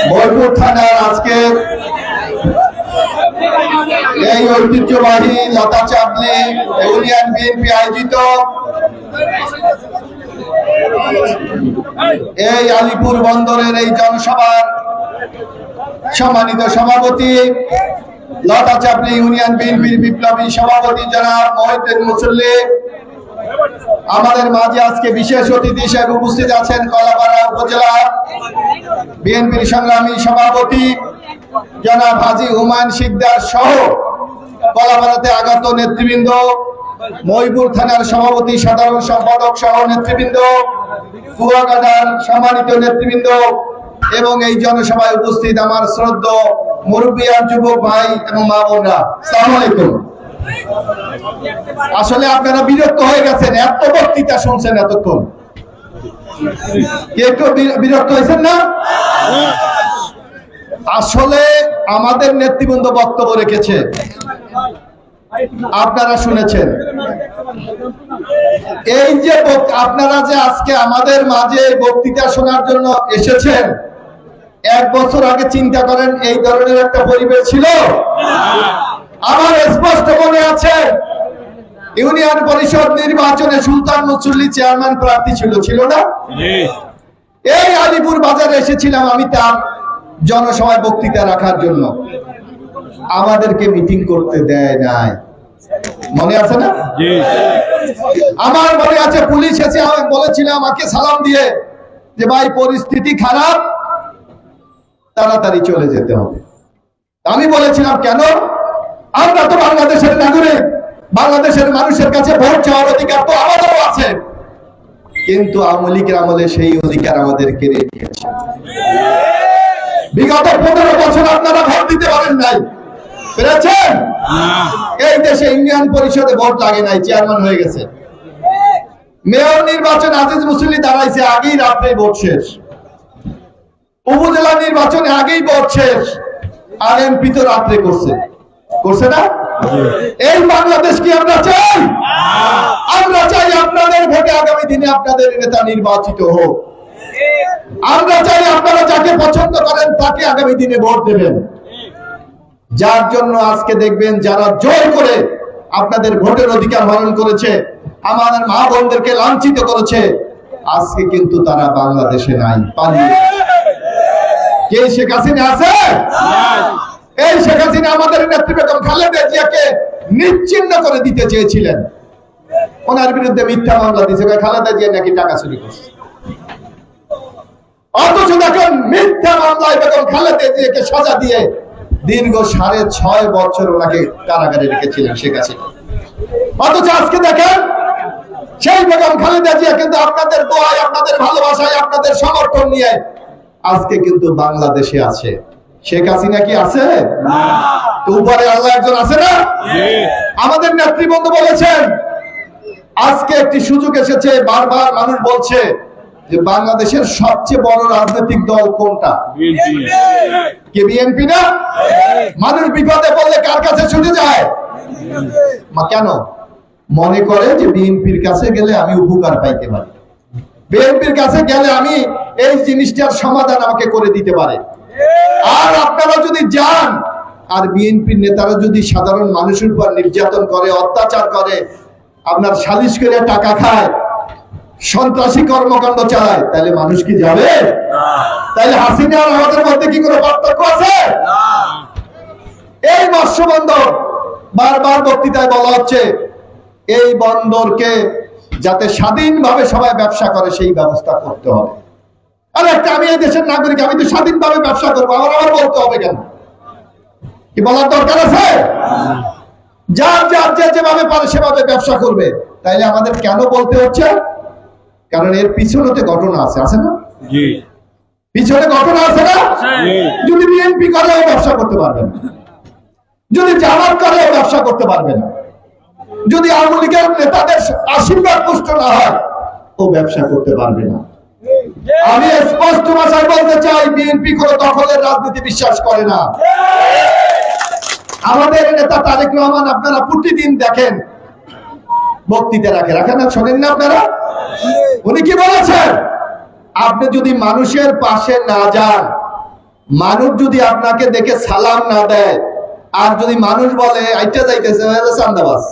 ময়ূরপুর থানার আজকে এই ঐতিহ্যবাহী লতা চাপলি ইউনিয়ন বিএনপি আয়োজিত এই আলিপুর বন্দরের এই জনসভার সম্মানিত সভাপতি লতা চাপলি ইউনিয়ন বিএনপির বিপ্লবী সভাপতি জনাব মহিউদ্দিন মুসল্লি, আমাদের মাঝে আজকে বিশেষ অতিথি হিসেবে উপস্থিত আছেন কলাপাড়া উপজেলা বিএনপির সংগ্রামী সভাপতি জনাব হাজী হুমায়ুন শিকদার সহ কলাপাড়াতে আগত নেতৃবৃন্দ, ময়ূরপুর থানার সভাপতি সাধারণ সম্পাদক সহ নেতৃবৃন্দ, কুয়াকাটার সম্মানিত নেতৃবৃন্দ এবং এই জনসভায় উপস্থিত আমার শ্রদ্ধেয় মুরব্বিয়ান যুবক ভাই এবং মা বোনরা, আসসালামু আলাইকুম। আসলে আপনারা বিরক্ত হয়ে গেছেন, এত বক্তৃতা শুনছেন এতক্ষণ, কেউ বিরক্ত হয়েছেন না? আসলে আমাদের নেতৃবৃন্দ বক্তব্য রেখেছে, আপনারা শুনেছেন। এই যে আপনারা যে আজকে আমাদের মাঝে বক্তৃতা শোনার জন্য এসেছেন, এক বছর আগে চিন্তা করেন এই ধরনের একটা পরিবেশ ছিল? আমার স্পষ্ট মনে আছে ইউনিয়ন পরিষদ নির্বাচনে সুলতান মুসল্লি চেয়ারম্যান প্রার্থী ছিল না? এই আলিপুর বাজারে এসেছিলাম আমি তার জনসভায় বক্তৃতা রাখার জন্য, আমাদেরকে মিটিং করতে দেয় নাই, মনে আছে না? আমার মনে আছে পুলিশ এসে বলেছিল আমাকে সালাম দিয়ে যে ভাই পরিস্থিতি খারাপ, তাড়াতাড়ি চলে যেতে হবে। আমি বলেছিলাম কেন? আমরা তো বাংলাদেশের নাগরিক, বাংলাদেশের মানুষের কাছে ভোট চাওয়ার অধিকার তো আমাদেরও আছে, কিন্তু আওয়ামী লীগের আমলে সেই অধিকার আমাদের কেড়ে নিয়েছে। বিগত 15 বছর আপনারা ভোট দিতে পারেন নাই, পেরেছেন? এই দেশে ইউনিয়ন পরিষদে ভোট লাগে নাই, চেয়ারম্যান হয়ে গেছে। মেয়র নির্বাচন আজিজ মুসল্লি দাঁড়াইছে, আগেই রাত্রে ভোট শেষ। উপজেলা নির্বাচনে আগেই ভোট শেষ, আর এমপি তো রাত্রে করছে না? এই বাংলাদেশ কি আমরা চাই? আমরা চাই আপনাদের ভোটে আগামী দিনে আপনাদের নেতা নির্বাচিত হোক। আমরা চাই আপনারা যাকে পছন্দ করেন তাকে আগামী দিনে ভোট দেবেন। যার জন্য আজকে দেখবেন যারা জোর করে আপনাদের ভোটের অধিকার হরণ করেছে, আমাদের মা বোনদেরকে লাঞ্ছিত করেছে, আজকে কিন্তু তারা বাংলাদেশে নাই, পালিয়ে কে শেখ হাসিনা আছে? এই শেখ হাসিনা আমাদের নেত্রী বেগম খালেদা জিয়াকে নিশ্চিহ্ন করে দিতে চেয়েছিলেন, ওনার বিরুদ্ধে মিথ্যা মামলা দিয়েছে, খালেদা জিয়া নাকি টাকা চুরি করছে। অথচ দেখেন মিথ্যা মামলায় বেগম খালেদা জিয়াকে সাজা দিয়ে দীর্ঘ 6.5 বছর ওনাকে কারাগারে রেখেছিলেন শেখ হাসিনা। অথচ আজকে দেখেন সেই বেগম খালেদা জিয়া কিন্তু আপনাদের দোয়ায়, আপনাদের ভালোবাসায়, আপনাদের সমর্থন নিয়ে আজকে কিন্তু বাংলাদেশে আছে। শেখ হাসিনা কি আছে? উপরে আল্লাহ একজন আছে না? আমাদের নেতৃবৃন্দ বলেছেন আজকে একটি সুযোগ এসেছে, বারবার মানুষ বলছে যে বাংলাদেশের সবচেয়ে বড় রাজনৈতিক দল কোনটা? কে? বিএনপি না? মানুষ বিপদে পড়লে কার কাছে ছুটে যায়? কেন? মনে করে যে বিএনপির কাছে গেলে আমি উপকার পাইতে পারি, বিএনপির কাছে গেলে আমি এই জিনিসটার সমাধান আমাকে করে দিতে পারে। আর আপনারা যদি যান আর বিএনপির নেতারা যদি সাধারণ মানুষের উপর নির্যাতন করে, অত্যাচার করে, আপনার সালিশ করে টাকা খায়, সন্ত্রাসী কর্মকাণ্ড চালায়, তাহলে মানুষ কি যাবে? তাহলে হাসিনা আর আমাদের মধ্যে কি কোনো পার্থক্য আছে? এই মৎস্য বন্দর বারবার বক্তৃতায় বলা হচ্ছে এই বন্দরকে যাতে স্বাধীনভাবে সবাই ব্যবসা করে সেই ব্যবস্থা করতে হবে। আর একটা আমি এই দেশের নাগরিক, আমি তো স্বাধীনভাবে ব্যবসা করবো, আমার বলতে হবে কেন? কি বলার দরকার আছে? যার যে যেভাবে পারে সেভাবে ব্যবসা করবে, তাইলে আমাদের কেন বলতে হচ্ছে? কারণ এর পিছনে ঘটনা আছে না? পিছনে ঘটনা আছে না? যদি বিএনপি করে ব্যবসা করতে পারবে না, যদি জামাত করে ব্যবসা করতে পারবে না, যদি আওয়ামী লীগের নেতাদের আশীর্বাদ পুষ্ট না হয় ও ব্যবসা করতে পারবে না। আমি স্পষ্ট ভাষায় বলতে চাই, বিএনপি কোনো দখলের রাজনীতি বিশ্বাস করে না। আমাদের নেতা তারেক রহমান আপনারা প্রতিদিন দেখেন বক্তৃতা রাখেন না, শোনেন না আপনারা? উনি কি বলেছেন? আপনি যদি মানুষের পাশে না যান, মানুষ যদি আপনাকে দেখে সালাম না দেয়, আর যদি মানুষ বলে আইটা যাইতেছে চান্দাবাজ,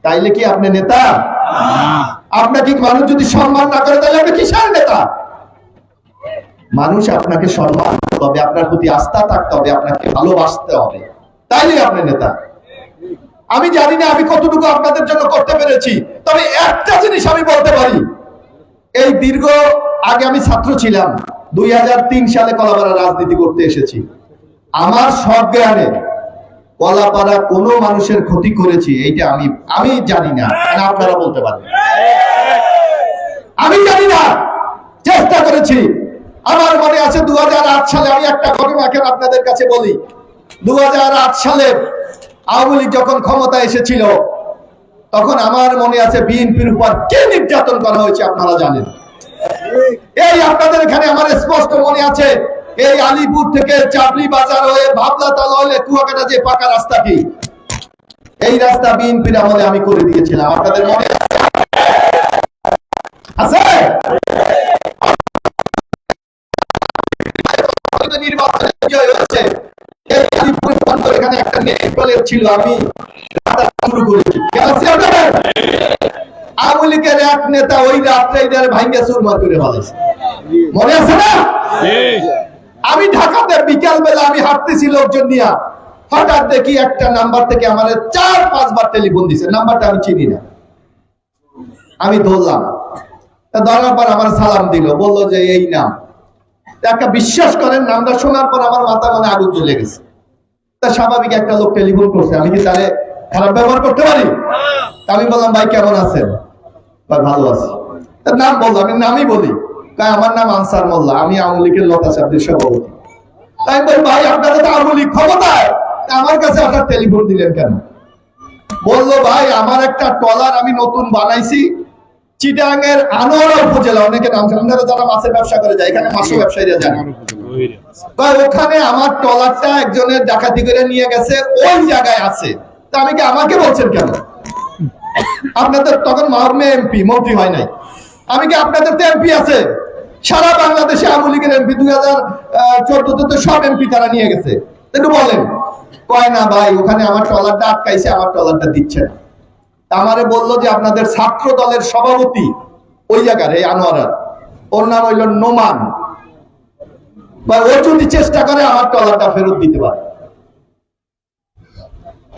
তাইলে কি আপনি নেতা? আপনাকে মানুষ যদি সম্মান না করে তাহলে আপনি কিসের নেতা? মানুষ আপনাকে সম্মান করতে হবে, আপনার প্রতি আস্থা থাকতে হবে, আপনাকে ভালোবাসতে হবে, তাইলে আপনি নেতা। আমি জানি না আমি কতটুকু আপনাদের জন্য করতে পেরেছি, তবে একটা জিনিস আমি বলতে পারি, এই দীর্ঘ আগে আমি ছাত্র ছিলাম, 2003 সালে কলাপাড়া রাজনীতি করতে এসেছি। আমার সজ্ঞানে কলাপাড়া কোনো মানুষের ক্ষতি করেছি এইটা আমি জানি না, আপনারা বলতে পারেন। আমি জানি না, চেষ্টা করেছি। আমার মনে আছে 2008 সালে, আমি একটা ঘটনা এখন আপনাদের কাছে বলি। 2008 সালে আওয়ামী লীগ যখন ক্ষমতা এসেছিল, তখন আমার মনে আছে বিএনপির উপর কি নির্যাতন করা হয়েছে আপনারা জানেন। এই আপনাদের এখানে আমার স্পষ্ট মনে আছে, এই আলিপুর থেকে চাপলি বাজার হয়ে ভাবলাতল হলে কুয়াকাটা যে পাকা রাস্তাটি, এই রাস্তা বিএনপির আমলে আমি করে দিয়েছিলাম, আপনাদের মনে আছে? নির্বাচনে বিজয় হয়েছে, এই আলিপুর এখানে একটা নেটওয়ার্ক ছিল, আমি শুরু করেছি। আওয়ামী লীগের এক নেতা ওই রাত্রে ভাঙ্গে চুরমার করে ফেলেছে, মনে আছে না? আমি ঢাকাতে বিকাল বেলা আমি হাঁটতেছি লোকজন নিয়ে, হঠাৎ দেখি একটা নাম্বার থেকে আমার 4-5 বার টেলিফোন দিছে, নাম্বারটা আমি চিনি না। আমি ধরলাম, ধরার পর আমার সালাম দিল, বললো যে এই নাম। একটা বিশ্বাস করেন, নামটা শোনার পর আমার মাথা মানে আগুন জ্বলে গেছে। তা স্বাভাবিক একটা লোক টেলিফোন করছে, আমি কি তাহলে খারাপ ব্যবহার করতে পারি? আমি বললাম ভাই কেমন আছেন? ভালো আছি। তার নাম বললাম, আমি নামই বলি, আমার নাম আনসার মোল্লা, আমি আওয়ামী লীগের লোক আছে, আপনি সভাপতি। তাই বলি ভাই আপনাদের তো আওয়ামী লীগ ক্ষমতায়, আমার কাছে আপনার টেলিফোন দিলেন কেন? বললো ভাই আমার একটা ট্রলার আমি নতুন বানাইছি, চিটাং এর আনোয়ারা উপজেলা, অনেকে নাম আপনারা যারা মাছের ব্যবসা করে যায়, এখানে মাছ ব্যবসায়ীরা জানে, ওখানে আমার ট্রলারটা একজনের ডাকাতি করে নিয়ে গেছে, ওই জায়গায় আছে। তা আমি কি আমাকে বলছেন কেন? আপনাদের তখন মাহরুমে এমপি, মন্ত্রী হয় নাই। আমি কি আপনাদের তো এমপি আছে, সারা বাংলাদেশে আওয়ামী লীগের এমপি 2014-তে তো সব এমপি তারা নিয়ে গেছে, একটু বলেন। কয় না ভাই ওখানে আমার ট্রলারটা আটকাইছে, আমার ট্রলারটা দিচ্ছে না। আমারে বললো যে আপনাদের ছাত্র দলের সভাপতি ওই জায়গার, এই আনোয়ারা, ওর নাম হইল নোমান, ও যদি চেষ্টা করে আমার ট্রলারটা ফেরত দিতে পারে।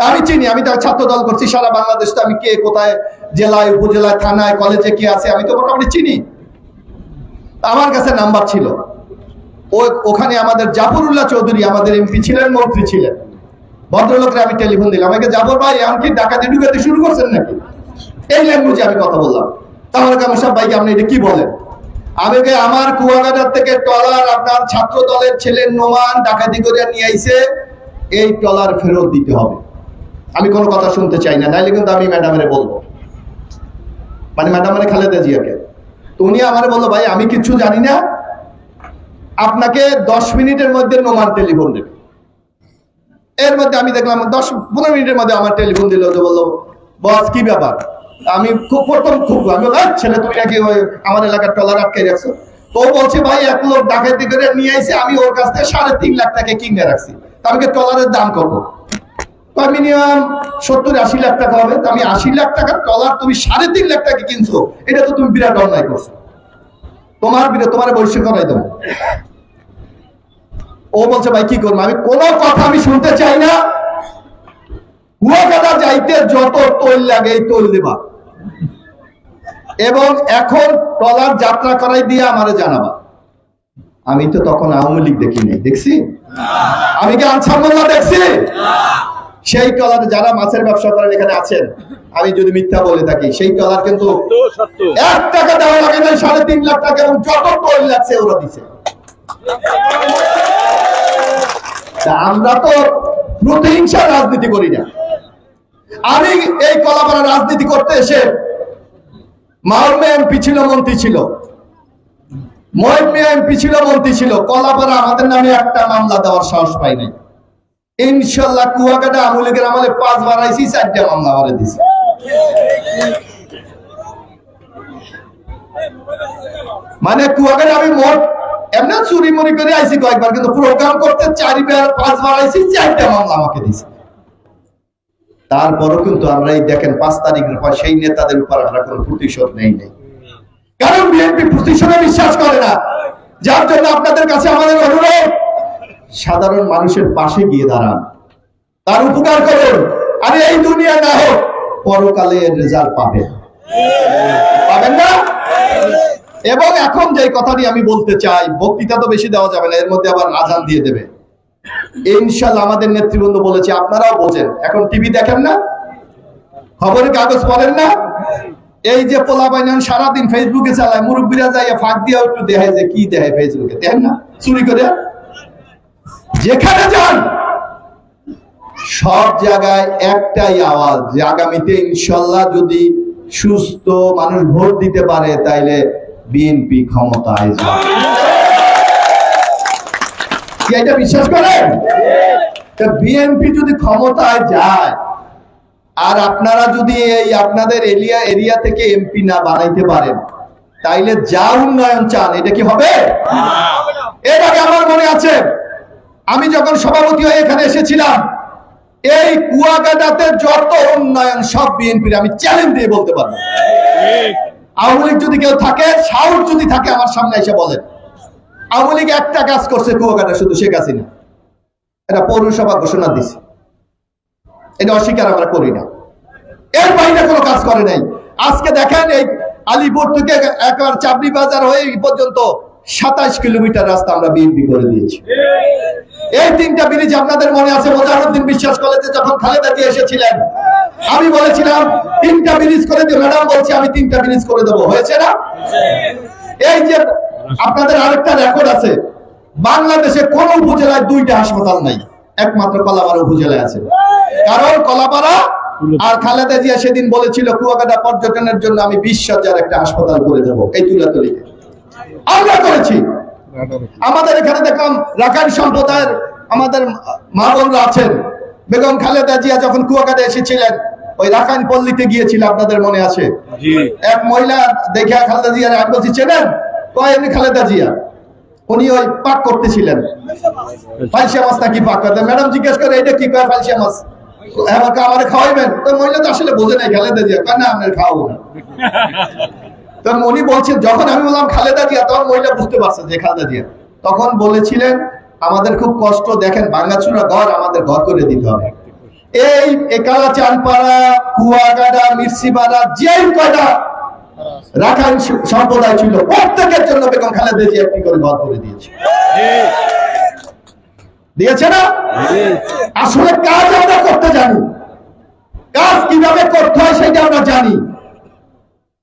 আমি চিনি, আমি তো ছাত্র দল করছি সারা বাংলাদেশ, তো আমি কে কোথায় জেলায় উপজেলায় থানায় কলেজে কি আছে আমি তো মোটামুটি চিনি। আমার কাছে নাম্বার ছিল, ওখানে আমাদের জাফরুল্লাহ চৌধুরী আমাদের এমপি ছিলেন, মন্ত্রী ছিলেন, ভদ্রলোকরা আমি টেলিফোন দিলাম, আমাকে জাফর ভাই এমনকি ডাকাতি ডুকাতে শুরু করছেন নাকি, এই ল্যাঙ্গুয়েজে আমি কথা বললাম। তাহলে কামসাব ভাইকে আপনি এটা কি বলেন? আমি আমার কুয়াকাটার থেকে ট্রলার আপনার ছাত্র দলের ছেলে নোমান ডাকাতি করে নিয়ে আইছে, এই ট্রলার ফেরত দিতে হবে। আমি কোনো কথা শুনতে চাই না, নাইলে কিন্তু আমি ম্যাডামের বলবো, মানে ম্যাডামের খালেদা জিয়াকে। তো উনি আমারে বললো ভাই আমি কিচ্ছু জানি না, আপনাকে 10 মিনিটের মধ্যে নোমান টেলিফোন দেবে। এর মধ্যে আমি দেখলাম 10-15 মিনিটের মধ্যে আমার টেলিফোন দিল, যে বললো বস কি ব্যাপার? আমি খুব আমি বললাম ছেলে তুমি নাকি আমার এলাকার ট্রলার আটকে রাখছো? তো বলছে ভাই এক লোক ডাকাতি করে নিয়ে আইছে, আমি ওর কাছ থেকে 3.5 লাখ টাকা কিনে রাখছি। আমি ট্রলারের দাম কত? মিনিমাম 70-80 লাখ টাকা হবে। আমি 80 লাখ টাকার ট্রলার তুমি 3.5 লাখ টাকা কিনছো, এটা তো তুমি বিরাট অন্যায় করছো, তোমার বৈশ্য করাই দেবো। ও বলছে ভাই কি করবো? আমি কোনো কথা আমি শুনতে চাই না, কুয়াকাটা যাইতে যত তৈল লাগে এই তৈল দেবা, এবং এখন ট্রলার যাত্রা করাই দিয়ে আমারে জানাবা। আমি তো তখন আওয়ামী লীগ দেখি নাই, দেখছি? আমি কি আনসার মোল্লা দেখছি? সেই ট্রলার যারা মাছের ব্যবসা করেন এখানে আছেন, আমি যদি মিথ্যা বলে থাকি, সেই ট্রলার কিন্তু 1 টাকা দেওয়া লাগে না, 3.5 লাখ টাকা, এবং যত তৈল লাগছে ওরা দিছে। আমরা তো প্রতিহিংসার রাজনীতি করি না। আমি এই কলাপাড়া রাজনীতি করতে এসে মাহরুমে এমপি ছিল, মন্ত্রী ছিল, মহিব মিয়া এমপি ছিল, মন্ত্রী ছিল, কলাপাড়া আমাদের নামে একটা মামলা দেওয়ার সাহস পাই নাই। ইনশাল্লাহ কুয়াকাটা আওয়ামী লীগের আমলে 5 বার আইসি, 4টা মামলা আমারে দিছে। মানে কুয়াকাটা আমি মোট এমনি চুরি মুড়ি করে আইছি কয়েকবার, কিন্তু প্রোগ্রাম করতে 4-5বার আইছি, 4টা মামলা আমাকে দিয়েছে। তারপরও কিন্তু আমরা এই দেখেন 5 তারিখের পর সেই নেতাদের উপর আমরা কোনো প্রতিশোধ নেই। কারণ বিএনপি প্রতিশোধে বিশ্বাস করে না। যার জন্য আপনাদের কাছে আমাদের অনুরোধ, সাধারণ মানুষের পাশে গিয়ে দাঁড়ান, তার উপকার করুন। আর এই দুনিয়া না হোক, পরকালে রেজাল্ট পাবেন না। এবং এখন যে কথাটি আমি বলতে চাই, বক্তৃতা তো বেশি দেওয়া যাবে না, এর মধ্যে আবার আজান দিয়ে দেবে। ইনশাআল্লাহ আমাদের নেতৃবৃন্দ বলেছে, আপনারাও বোঝেন, এখন টিভি দেখেন না, খবরের কাগজ পড়েন না, এই যে পোলা বাইনান সারাদিন ফেসবুকে চালায়, মুরব্বীরা যাইয়া ফাঁক দিয়ে একটু দেখায় যে কি দেখায় ফেসবুকে, দেখেন না, চুরি করে। যেখানে যান সব জায়গায় একটাই আওয়াজ যে আগামীতে ইনশাআল্লাহ যদি সুস্থ মানুষ ভোট দিতে পারে তাইলে বিএনপি ক্ষমতায় যাবে। কি এটা বিশ্বাস করেন? বিএনপি যদি ক্ষমতায় যায় আর আপনারা যদি এই আপনাদের এরিয়া থেকে এমপি না বানাইতে পারেন, তাইলে যা উন্নয়ন চান এটা কি হবে? এর আগে আমার মনে আছে, আমি যখন সভাপতি হয়ে এখানে এসেছিলাম, এই কুয়াকাটাতে যত উন্নয়ন সব বিএনপির, আমি চ্যালেঞ্জ দিয়ে বলতে পারবো। আওয়ামী লীগ যদি কেউ থাকে, সাহস যদি থাকে, আমার সামনে এসে বলেন আওয়ামী লীগ একটা কাজ করছে কুয়াকাটা, শুধু শেখ হাসিনা এটা পৌরসভা ঘোষণা দিছে, এটা অস্বীকার আমরা করি না। এর বাইরে কোনো কাজ করে নাই। আজকে দেখেন এই আলিপুর থেকে একবার চাবড়ি বাজার হয়ে পর্যন্ত 27 কিলোমিটার রাস্তা আমরা বিএনপি করে দিয়েছি। এই 3টা ব্রিজ আপনাদের মনে আছে, মোজাহিউদ্দিন বিশ্বাস কলেজে যখন খালেদা জিয়া এসেছিলেন, আমি বলেছিলাম 3টা ব্রিজ করে দিও, ম্যাডাম বলছি আমি 3টা ব্রিজ করে দেবো, হয়েছে না? এই যে আপনাদের আরেকটা রেকর্ড আছে, বাংলাদেশে কোন উপজেলায় 2টা হাসপাতাল নাই, একমাত্র কলাপাড়া উপজেলায় আছে। কারণ কলাপাড়া আর খালেদা জিয়া সেদিন বলেছিল কুয়াকাটা পর্যটনের জন্য আমি 20,000 একটা হাসপাতাল করে দেবো, এই তুলাতুলিতে আমরা করেছি। আমাদের এখানে দেখলাম রাখাইন সম্প্রদায়ের আমাদের মা বোনরা আছেন, বেগম খালেদা জিয়া যখন কুয়াকাটা এসেছিলেন, ওই রাখাইন পল্লীতে গিয়েছিল, আপনাদের মনে আছে? এক মহিলা দেখে খালেদা জিয়ার আমি বলছি চেনেন? কয়েকদিন খালেদা জিয়া, উনি ওই পাক করতেছিলেন, ফালসিয়া মাছ নাকি পাক করতেন। ম্যাডাম জিজ্ঞেস করে এটা কি কয় ফালসিয়া মাছ, আমারে খাওয়াইবেন? তো মহিলা তো আসলে বোঝে নাই খালেদা জিয়া, না আপনার খাওয়াবো না। তখন উনি বলছেন, যখন আমি বললাম খালেদা জিয়া, তখন মহিলা বুঝতে পারছে যে খালেদা জিয়া। তখন বলেছিলেন আমাদের খুব কষ্ট, দেখেন ভাঙাচুরা ঘর আমাদের ঘর করে দিতে হবে। এই একালা চানপাড়া, কুয়াকাটা, মির্সিপাড়া, যেই কয়টা রাখাইন সম্প্রদায় ছিল, প্রত্যেকের জন্য বেগম খালেদা জিয়া একটি করে ঘর করে দিয়েছে। দিয়েছে না? আসলে কাজ আমরা করতে জানি, কাজ কিভাবে করতে হয় সেটা আমরা জানি,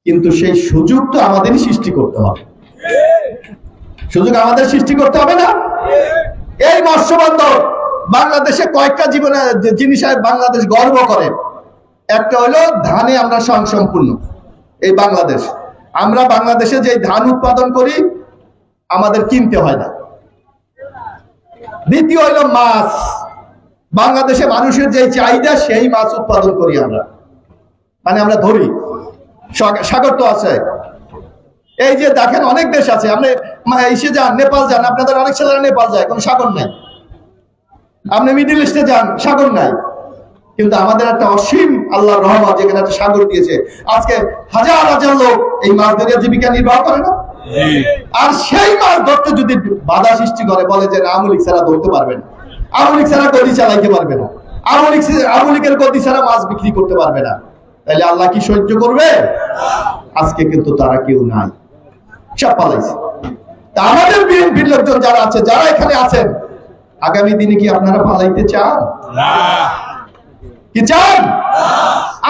কিন্তু সেই সুযোগ তো আমাদেরই সৃষ্টি করতে হবে। সুযোগ আমাদের সৃষ্টি করতে হবে না? এই মৎস্য বন্দর বাংলাদেশে কয়েকটা জীবনে জিনিস বাংলাদেশ গর্ব করে। একটা হলো ধানে আমরা স্বয়ংসম্পূর্ণ। এই বাংলাদেশ, আমরা বাংলাদেশে যে ধান উৎপাদন করি আমাদের কিনতে হয় না। দ্বিতীয় হলো মাছ, বাংলাদেশে মানুষের যে চাহিদা সেই মাছ উৎপাদন করি আমরা, মানে আমরা ধরি। সাগর তো আছে, এই যে দেখেন অনেক দেশ আছে, আপনি এসে যান, নেপাল যান, আপনাদের অনেক ছেলেরা নেপাল যায়, কোনো সাগর নাই। আপনি মিডিল ইস্টে যান, সাগর নাই। কিন্তু আমাদের একটা অসীম আল্লাহর রহমত, যেখানে একটা সাগর দিয়েছে। আজকে হাজার হাজার লোক এই মাছ ধরে জীবিকা নির্বাহ করে না? আর সেই মাছ ধরতে যদি বাধা সৃষ্টি করে, বলে যে আওয়ামী লীগ ছাড়া ধরতে পারবে না, আওয়ামী লীগ ছাড়া গদি চালাইতে পারবে না, আওয়ামী লীগের গদি ছাড়া মাছ বিক্রি করতে পারবে না, তাহলে আল্লাহ কি সহ্য করবে? আজকে কিন্তু তারা কেউ নাই, সব পালাইছে। তা আমাদের বিএনপির লোকজন যারা আছে, যারা এখানে আছেন, আগামী দিনে কি আপনারা পালাইতে চান? কি চান?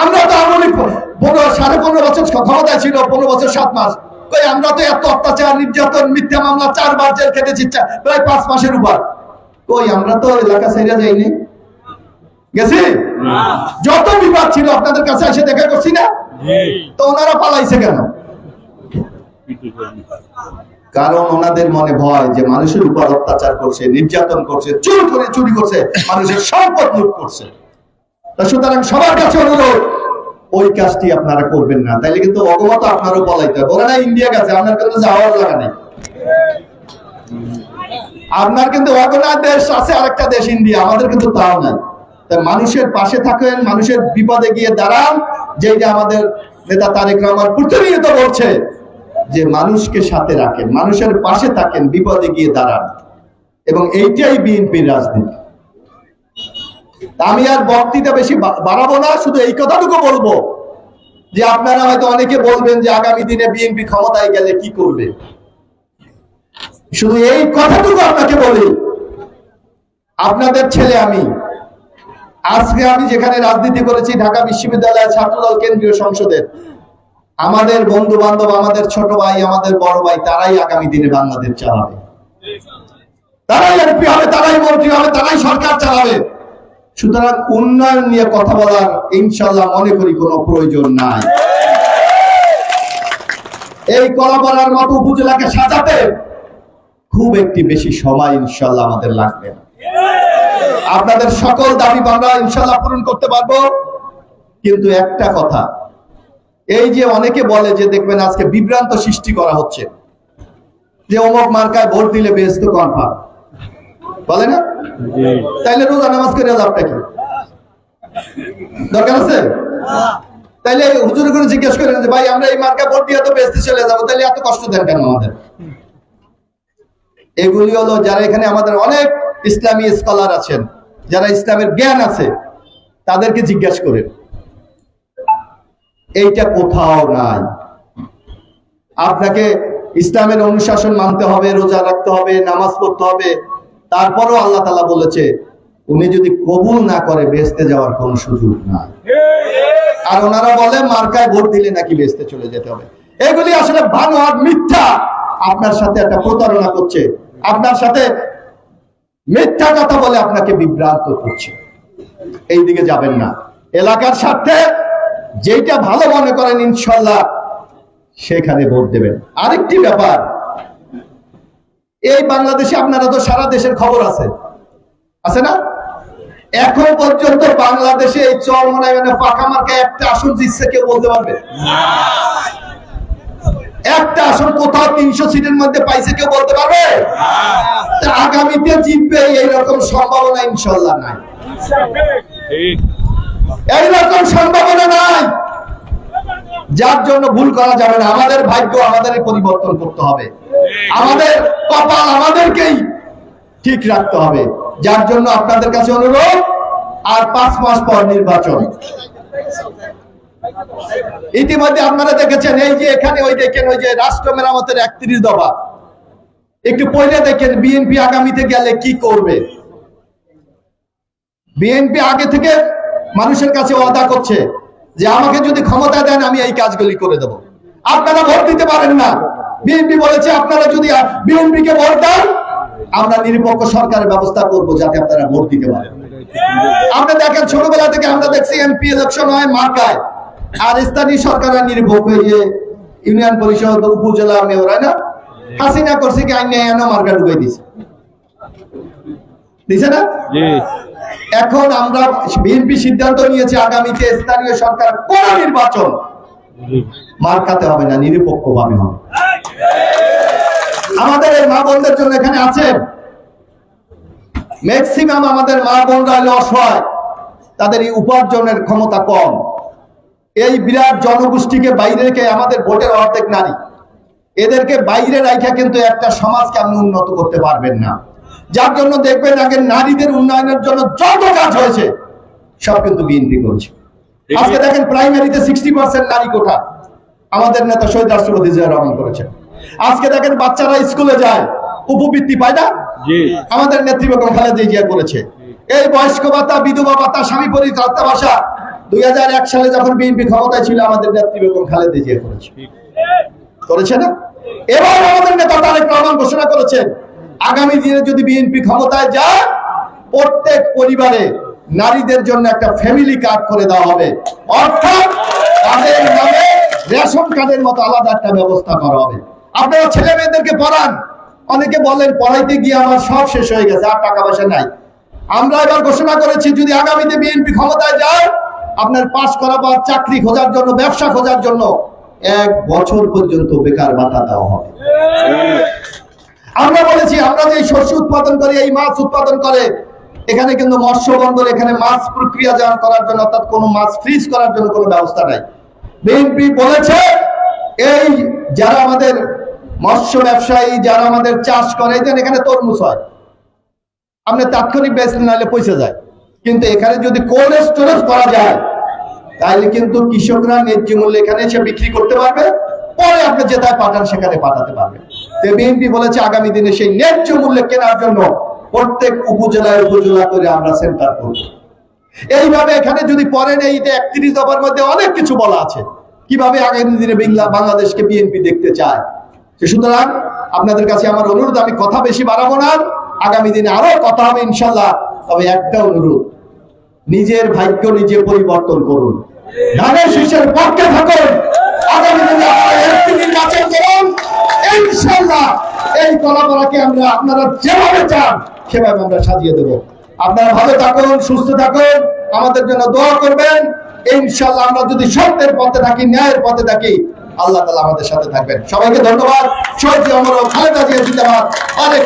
আমরা তো আওয়ামী লীগ 15.5 বছর ক্ষমতায় ছিল, 15 বছর 7 মাস। কই আমরা তো এত অত্যাচার, নির্যাতন, মিথ্যা মামলা, 4 বার জেল খেটেছি, প্রায় 5 মাসের উপর। কই আমরা তো এলাকা ছেড়ে যাইনি, গেছি? যত বিবাদ ছিল আপনাদের কাছে এসে দেখা করছি না? তো ওনারা পালাইছে কেন? কারণ ওনাদের মনে ভয় যে মানুষের উপর অত্যাচার করছে, নির্যাতন করছে, চুরি করছে, মানুষের সম্পদ লুট করছে। সুতরাং সবার কাছে অনুরোধ, ওই কাজটি আপনারা করবেন না, তাইলে কিন্তু অগমত আপনারও বলাইতে হবে। ওরা না ইন্ডিয়া গেছে, আপনার কিন্তু যাওয়ার লাগা নেই। আপনার কিন্তু অগনা দেশ আছে আরেকটা দেশ ইন্ডিয়া, আমাদের কিন্তু তাও নাই। তাই মানুষের পাশে থাকেন, মানুষের বিপদে গিয়ে দাঁড়ান, যেটা আমাদের নেতা তারেক রহমান প্রতিনিয়ত বলছে যে মানুষকে সাথে রাখেন, মানুষের পাশে থাকেন, বিপদে গিয়ে দাঁড়ান, এবং এইটাই বিএনপির রাজনীতি। আমি আর বক্তৃতা বেশি বাড়াবো না, শুধু এই কথাটুকু বলবো যে আপনারা হয়তো অনেকে বলবেন যে আগামী দিনে বিএনপি ক্ষমতায় গেলে কি করবে। শুধু এই কথাটুকু আপনাকে বলি, আপনাদের ছেলে আমি, আজকে আমি যেখানে রাজনীতি করেছি ঢাকা বিশ্ববিদ্যালয়ের ছাত্রদল কেন্দ্রীয় সংসদের, আমাদের বন্ধু বান্ধব, আমাদের ছোট ভাই, আমাদের বড় ভাই, তারাই আগামী দিনে বাংলাদেশ চালাবে, তারাই এমপি হবে, তারাই মন্ত্রী হবে, তারাই সরকার চালাবে। সুতরাং উন্নয়ন নিয়ে কথা বলার ইনশাল্লাহ মনে করি কোনো প্রয়োজন নাই। এই কলাপাড়ার মতো উপজেলাকে সাজাতে খুব একটি বেশি সময় ইনশাল্লাহ আমাদের লাগবে। আপনাদের সকল দাবি আমরা ইনশাল্লাহ পূরণ করতে পারবো। কিন্তু একটা কথা, এই যে অনেকে বলে যে দেখবেন আজকে বিভ্রান্ত সৃষ্টি করা হচ্ছে যে অমুক মার্কায় ভোট দিলে বেহেশত কনফার্ম, বলে না? তাইলে রোজা নামাজ করে লাভটা কি? দরকার আছে? তাইলে হুজুর করে জিজ্ঞেস করেন যে ভাই আমরা এই মার্কা ভোট দিয়ে তো বেহেশতে চলে যাবো, তাইলে এত কষ্ট দেন কেন আমাদের? এগুলি হলো যারা এখানে আমাদের অনেক ইসলামী স্কলার আছেন, যারা ইসলামের জ্ঞান আছে, তাদেরকে জিজ্ঞাসা করেন, এইটা কোথাও নাই। আপনাকে ইসলামের অনুশাসন মানতে হবে, রোজা রাখতে হবে, নামাজ পড়তে হবে, তারপরও আল্লাহ তাআলা বলেছে উনি যদি কবুল না করে বেহেশতে যাওয়ার কোন সুযোগ নাই। আর ওনারা বলে মার্কায় ভোট দিলে নাকি বেহেশতে চলে যেতে হবে। এগুলি আসলে বানোয়াট, মিথ্যা। আপনার সাথে একটা প্রতারণা করছে, আপনার সাথে মিথ্যা কথা বলে আপনাকে বিভ্রান্ত করছে। এই দিকে যাবেন না। এলাকার স্বার্থে যেটা ভালো মনে করেন ইনশাল্লাহ সেখানে ভোট দেবেন। আরেকটি ব্যাপার, এই বাংলাদেশে আপনারা তো সারা দেশের খবর আছে, আছে না? এখন পর্যন্ত বাংলাদেশে এই চরমোনাই ফাঁকা মার্কা একটা আসন জিতছে কেউ বলতে পারবে? একটা আসন কোথাও 300 সিটের মধ্যে পাইছে কেউ বলতে পারবে? আগামীতে জিতবে এইরকম সম্ভাবনা ইনশাল্লাহ নাই, এইরকম সম্ভাবনা নাই। যার জন্য ভুল করা যাবে না। আমাদের ভাগ্য আমাদের পরিবর্তন করতে হবে, আমাদের কপাল আমাদেরকেই ঠিক রাখতে হবে। যার জন্য আপনাদের কাছে অনুরোধ, আর 5 মাস পর নির্বাচন। ইতিমধ্যে আপনারা দেখেছেন এই যে এখানে ওই দেখেন ওই যে রাষ্ট্র মেরামতের 31 দফা, একটু পরে দেখেন বিএনপি আগামীতে গেলে কি করবে। বিএনপি আগে থেকে মানুষের কাছে ওয়াদা করছে যে আমাকে যদি ক্ষমতা দেন আমি এই কাজগুলি করে দেব। আপনারা ভোট দিতে পারেন না, বিএনপি বলেছে আপনারা যদি বিএনপি কে ভোট দেন আমরা নিরপেক্ষ সরকারের ব্যবস্থা করব যাতে আপনারা ভোট দিতে পারেন। আপনি দেখেন ছোটবেলা থেকে আমরা দেখছি এমপি ইলেকশন হয় মার্কায়, আর স্থানীয় সরকাররা নিরপেক্ষ, যে ইউনিয়ন পরিষদ, উপজেলা মেয়র, হয় না? হাসিনা করছে কি আইনে এনে মার্কা ঢুকাই দিছে, দিছে না? এখন আমরা বিএনপি সিদ্ধান্ত নিয়েছে আগামীতে স্থানীয় সরকার কোন নির্বাচন মার্কাতে হবে না, নিরপেক্ষ ভাবে হবে। আমাদের এই মা বোনদের জন্য এখানে আছে ম্যাক্সিমাম আমাদের মা বোনরা হলো অসহায়, তাদের এই উপার্জনের ক্ষমতা কম। এই বিরাট জনগোষ্ঠীকে বাইরে রেখে আমাদের ভোটের অর্ধেক নারী, এদেরকে বাইরে রাখা কিন্তু একটা সমাজকে আপনি উন্নত করতে পারবেন না। যার জন্য দেখবেন আগে নারীদের উন্নয়নের জন্য যত কাজ হয়েছে সব কিন্তু বিএনপি করেছে। আজকে দেখেন প্রাইমারিতে 60% নারী কোটা আমাদের নেতা শহীদ রাষ্ট্রপতি জিয়া রহমান করেছেন। আজকে দেখেন বাচ্চারা স্কুলে যায়, উপবৃত্তি পায় না, আমাদের নেত্রী বেগম খালেদা জিয়া করেছে। এই বয়স্ক ভাতা, বিধবা ভাতা, স্বামী পরিত্যক্তা ভাষা 2001 সালে যখন বিএনপি ক্ষমতায় ছিল আমাদের নেত্রী বেগম খালেদা জিয়া করেছে, করেছে না? এবার আমাদের নেতা তারেক রহমান ঘোষণা করেছেন আগামী দিনে যদি বিএনপি ক্ষমতায় যায় প্রত্যেক পরিবারে নারীদের জন্য একটা ফ্যামিলি কার্ড করে দেওয়া হবে, অর্থাৎ তাদের নামে রেশন কার্ডের মতো আলাদা একটা ব্যবস্থা করা হবে। আপনারা ছেলে মেয়েদেরকে পড়ান, অনেকে বলেন পড়াইতে গিয়ে আমার সব শেষ হয়ে গেছে, আর টাকা পয়সা নাই। আমরা এবার ঘোষণা করেছি যদি আগামীতে বিএনপি ক্ষমতায় যায় আপনার পাস করা পর চাকরি খোঁজার জন্য, ব্যবসা খোঁজার জন্য 1 বছর পর্যন্ত বেকার ভাতা দেওয়া হবে। আমরা বলেছি আমরা যে শস্য উৎপাদন করি, এই মাছ উৎপাদন করে, এখানে কিন্তু মৎস্য বন্দর, এখানে মাছ প্রক্রিয়াজাত করার জন্য অর্থাৎ কোনো মাছ ফ্রিজ করার জন্য কোনো ব্যবস্থা নাই। বিএনপি বলেছে এই যারা আমাদের মৎস্য ব্যবসায়ী, যারা আমাদের চাষ করে, এখানে তরমুজ হয়, আপনি তাৎক্ষণিক বেচলে নাহলে পয়সা যায়, কিন্তু এখানে যদি কোল্ড স্টোরেজ করা যায় তাহলে কিন্তু কৃষকরা ন্যায্য মূল্যে এখানে এসে বিক্রি করতে পারবে, পরে আপনি যেটায় পাঠান সেখানে পাঠাতে পারবে। তো বিএনপি বলেছে আগামী দিনে সেই ন্যায্য মূল্যে কেনার জন্য প্রত্যেক উপজেলায় উপজেলা করে আমরা সেন্টার করব। এইভাবে এখানে যদি পড়েন, এই 31 দফার মধ্যে অনেক কিছু বলা আছে কিভাবে আগামী দিনে বাংলাদেশকে বিএনপি দেখতে চায়। সুতরাং আপনাদের কাছে আমার অনুরোধ, আমি কথা বেশি বাড়াবো না, আগামী দিনে আরো কথা হবে ইনশাল্লাহ। তবে একটা অনুরোধ, নিজের ভাগ্য নিজে পরিবর্তন করুন, ধানের শীষের পক্ষে থাকুন, আগামী দিনে এমপি নির্বাচন করুন, ইনশাল্লাহ এই কলাপাড়াকে আমরা আপনারা যেভাবে চান সেভাবে আমরা সাজিয়ে দেব। আপনারা ভালো থাকুন, সুস্থ থাকুন, আমাদের জন্য দোয়া করবেন। ইনশাল্লাহ আমরা যদি সত্যের পথে থাকি, ন্যায়ের পথে থাকি, আল্লাহ তাআলা আমাদের সাথে থাকবেন। সবাইকে ধন্যবাদ। শহীদ অমর খালেদা জিয়া জিন্দাবাদ। অনেক